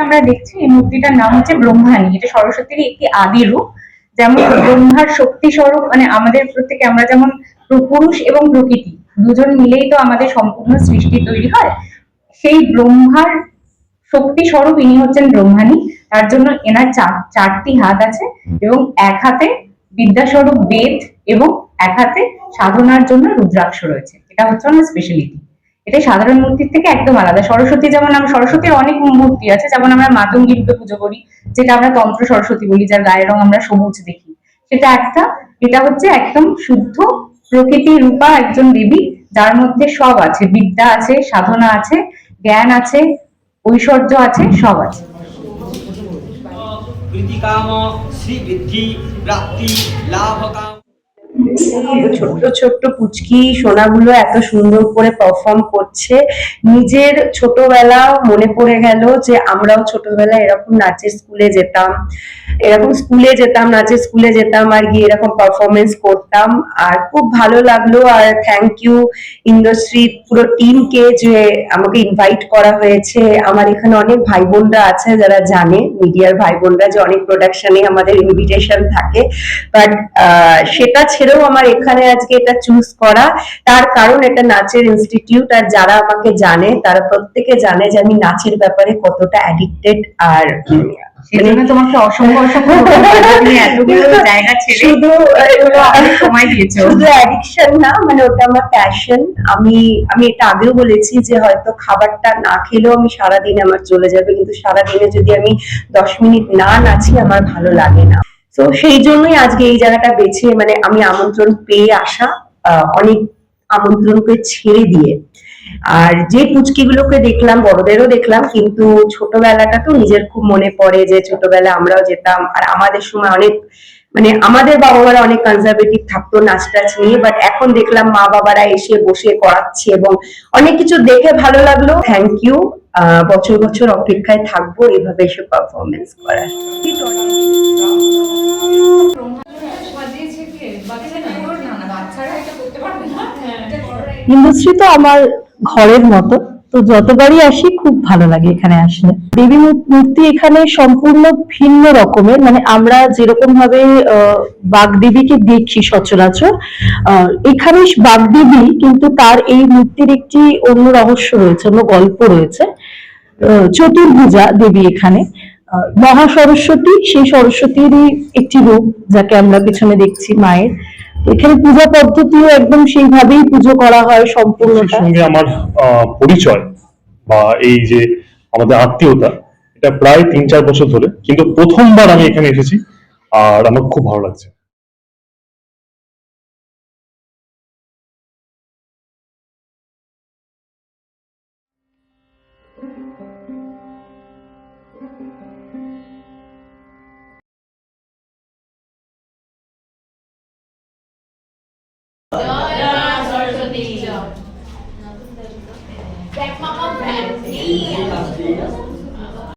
আমরা দেখছি এই মূর্তিটার নাম হচ্ছে ব্রহ্মাণী। এটা সরস্বতীর একটি আদি রূপ। যেমন ব্রহ্মার শক্তি স্বরূপ, মানে আমাদের প্রত্যেকে আমরা যেমন পুরুষ এবং প্রকৃতি দুজন মিলেই তো আমাদের সম্পূর্ণ সৃষ্টি তৈরি হয়। সেই ব্রহ্মার শক্তি স্বরূপ ইনি হচ্ছেন ব্রহ্মাণী। তার জন্য এনার চারটি হাত আছে এবং এক হাতে বিদ্যাস্বরূপ বেদ এবং এক হাতে সাধনার জন্য রুদ্রাক্ষ রয়েছে। এটা হচ্ছে আমার স্পেশালিটি। এটাই সাধারণ মূর্তির থেকে একদম আলাদা। সরস্বতী যেমন সরস্বতীর অনেক মূর্তি আছে, যেমন আমরা মাতঙ্গী রূপে পুজো করি, যেটা আমরা তন্ত্র সরস্বতী বলি, যার গায়ের রং আমরা সবুজ দেখি, সেটা একটা। এটা হচ্ছে একদম শুদ্ধ প্রকৃতি রূপা একজন দেবী, যার মধ্যে সব আছে, বিদ্যা আছে, সাধনা আছে, জ্ঞান আছে, ঐশ্বর্য আছে, সব আছে। ছোট্ট ছোট্ট পুচকি সোনাগুলো এত সুন্দর করে পারফর্ম করছে। নিজের ছোটবেলা মনে পড়ে গেল যে আমরাও ছোটবেলায় এরকম নাচের স্কুলে যেতাম, নাচের স্কুলে যেতাম আর গিয়ে এরকম পারফরমেন্স করতাম। আর খুব ভালো লাগলো। আর থ্যাংক ইউ ইন্ডাস্ট্রি পুরো টিমকে যে আমাকে ইনভাইট করা হয়েছে। আমার এখানে অনেক ভাই বোনরা আছে যারা জানে, মিডিয়ার ভাই বোনরা, যে অনেক প্রোডাকশনে আমাদের ইনভিটেশন থাকে, বাট সেটা ছেড়েও আমার এখানে আজকে এটা চুজ করা। তার কারণ এটা নাচের ইনস্টিটিউট, আর যারা আমাকে জানে তারা প্রত্যেকে জানে যে আমি নাচের ব্যাপারে কতটা অ্যাডিক্টেড। আর সেজন্য তোমাকে অসংখ্য অসংখ্য তুমি এতগুলো জায়গা ছেড়ে শুধু সময় দিয়েছো। শুধু অ্যাডিকশন না, মানে ওটা আমার প্যাশন। আমি এটা আগেও বলেছি যে হয়তো খাবারটা না খেলেও আমি সারাদিন আমার চলে যাবে, কিন্তু সারাদিনে যদি আমি 10 মিনিট না নাচি আমার ভালো লাগে না। তো সেই জন্যই আজকে এই জায়গাটা বেছে, মানে আমি আমন্ত্রণ পেয়ে আসা, অনেক আমন্ত্রণকে ছেড়ে দিয়ে। আর যে পুচকিগুলোকে দেখলাম, বড়দেরও দেখলাম, কিন্তু ছোটবেলাটা তো নিজের খুব মনে পড়ে যে ছোটবেলা আমরাও যেতাম। আর আমাদের সময় অনেক, মানে আমাদের বাবা মারা অনেক কনজারভেটিভ থাকতো নাচ টাচ নিয়ে, বাট এখন দেখলাম মা বাবারা এসে বসে করাচ্ছে এবং অনেক কিছু দেখে ভালো লাগলো। Thank you. বছর বছর অপেক্ষায় থাকবো এভাবে এসে পারফরমেন্স করার। ইন্ডাস্ট্রি তো আমার ঘরের মতো, তো যতবারই আসি খুব ভালো লাগে এখানে আসলে। দেবী মূর্তি এখানে সম্পূর্ণ ভিন্ন রকমের, মানে আমরা যেরকম ভাবে বাগদেবীকে দেখি সচরাচর, এখানে বাগদেবী, কিন্তু তার এই মূর্তির একটি অন্য রহস্য রয়েছে, অন্য গল্প রয়েছে। চতুর্ভুজা দেবী এখানে, মহা সরস্বতী, সেই সরস্বতীরই একটি রূপ যাকে আমরা পিছনে দেখছি মায়ের। এখানে পূজা পদ্ধতিও একদম সেইভাবেই পুজো করা হয় সম্পূর্ণটা। সঙ্গে আমার পরিচয় বা এই যে আমাদের আত্মীয়তা, এটা প্রায় 3-4 বছর ধরে, কিন্তু প্রথমবার আমি এখানে এসেছি আর আমার খুব ভালো লাগছে।